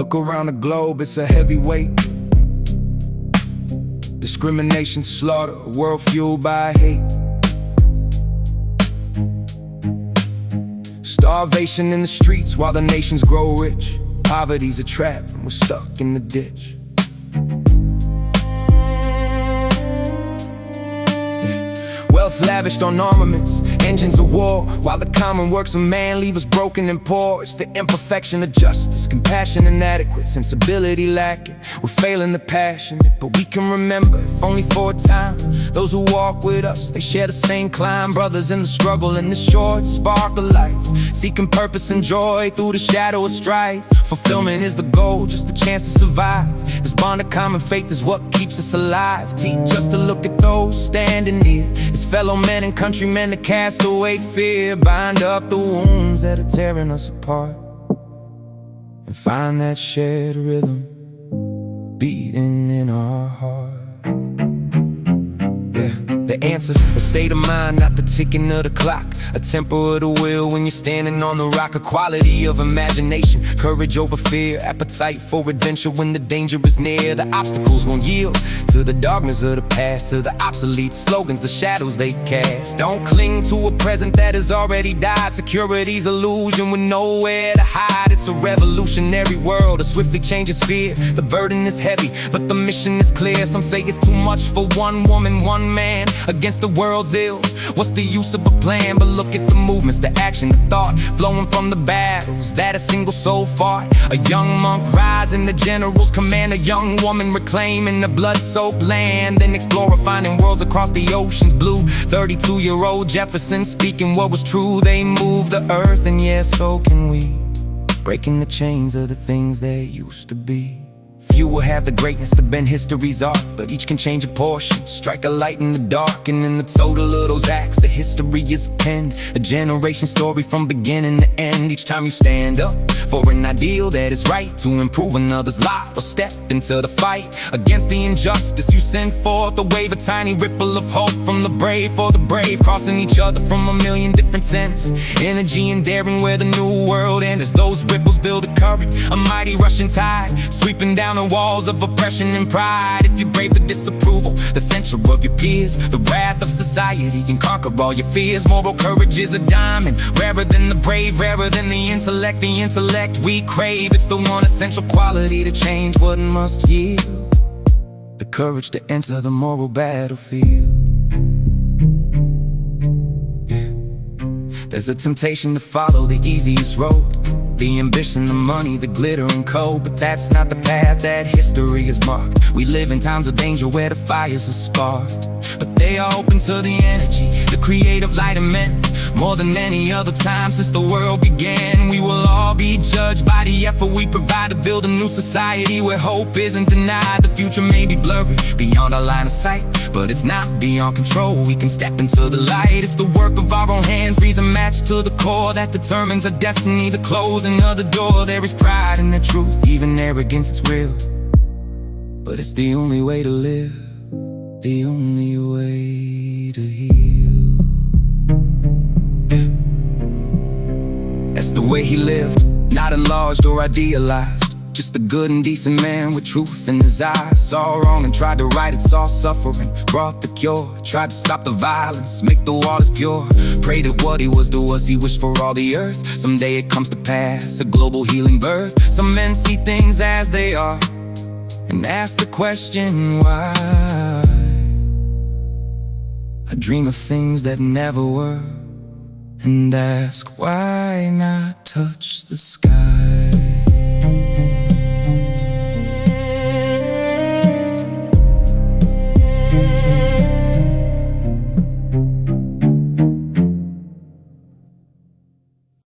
Look around the globe, it's a heavy weight. Discrimination, slaughter, a world fueled by hate. Starvation in the streets while the nations grow rich. Poverty's a trap and we're stuck in the ditch. Wealth lavished on armaments, engines of war, while the common works of man leave us broken and poor. It's the imperfection of justice, compassion inadequate, sensibility lacking. We're failing the passionate, but we can remember, if only for a time, those who walk with us, they share the same climb. Brothers in the struggle, in this short spark of life, seeking purpose and joy through the shadow of strife. Fulfillment is the goal, just a chance to survive. This bond of common faith is what keeps us alive. Teach us to look at those standing near as fellow men and countrymen, to cast away fear. Bind up the wounds that are tearing us apart, and find that shared rhythm beating in our heart. The answer's a state of mind, not the ticking of the clock. A temper of the will when you're standing on the rock. A quality of imagination, courage over fear. Appetite for adventure when the danger is near. The obstacles won't yield to the dogmas of the past, to the obsolete slogans, the shadows they cast. Don't cling to a present that has already died. Security's illusion with nowhere to hide. It's a revolutionary world, a swiftly changing sphere. The burden is heavy, but the mission is clear. Some say it's too much for one woman, one man, against the world's ills. What's the use of a plan? But look at the movements, the action, the thought flowing from the battles that a single soul fought. A young monk rising, the general's command. A young woman reclaiming the blood-soaked land, then explorer finding worlds across the ocean's blue. 32-year-old Jefferson speaking what was true. They moved the earth, and yeah, so can we, breaking the chains of the things that used to be. Few will have the greatness to bend history's arc, but each can change a portion, strike a light in the dark. And in the total of those acts, the history is penned, a generation story from beginning to end. Each time you stand up for an ideal that is right, to improve another's life, or step into the fight against the injustice, you send forth a wave, a tiny ripple of hope from the brave for the brave, crossing each other from a million different centers. Energy and daring where the new world enters. Those ripples build a current, a mighty rushing tide, sweeping down the walls of oppression and pride. If you brave the disapproval, the censure of your peers, the wrath of society, can conquer all your fears. Moral courage is a diamond, rarer than the brave, rarer than the intellect. The intellect we crave, it's the one essential quality to change what must yield. The courage to enter the moral battlefield. There's a temptation to follow the easiest road, the ambition, the money, the glitter and cold. But that's not the path that history has marked. We live in times of danger where the fires are sparked, but they are open to the energy, the creative light of men. More than any other time since the world began, we will all be judged by the effort we provide to build a new society where hope isn't denied. The future may be blurry, beyond our line of sight, but it's not beyond control. We can step into the light. It's the work of our own hands, reason matched to the core, that determines our destiny. The closing of the door, there is pride in the truth, even arrogance is real, but it's the only way to live, the only way to heal. That's the way he lived, not enlarged or idealized, just a good and decent man with truth in his eyes. Saw wrong and tried to right it, saw suffering, brought the cure, tried to stop the violence, make the waters pure. Prayed that what he was to us, he wished for all the earth. Someday it comes to pass, a global healing birth. Some men see things as they are and ask the question why. I dream of things that never were, and ask why not touch the sky.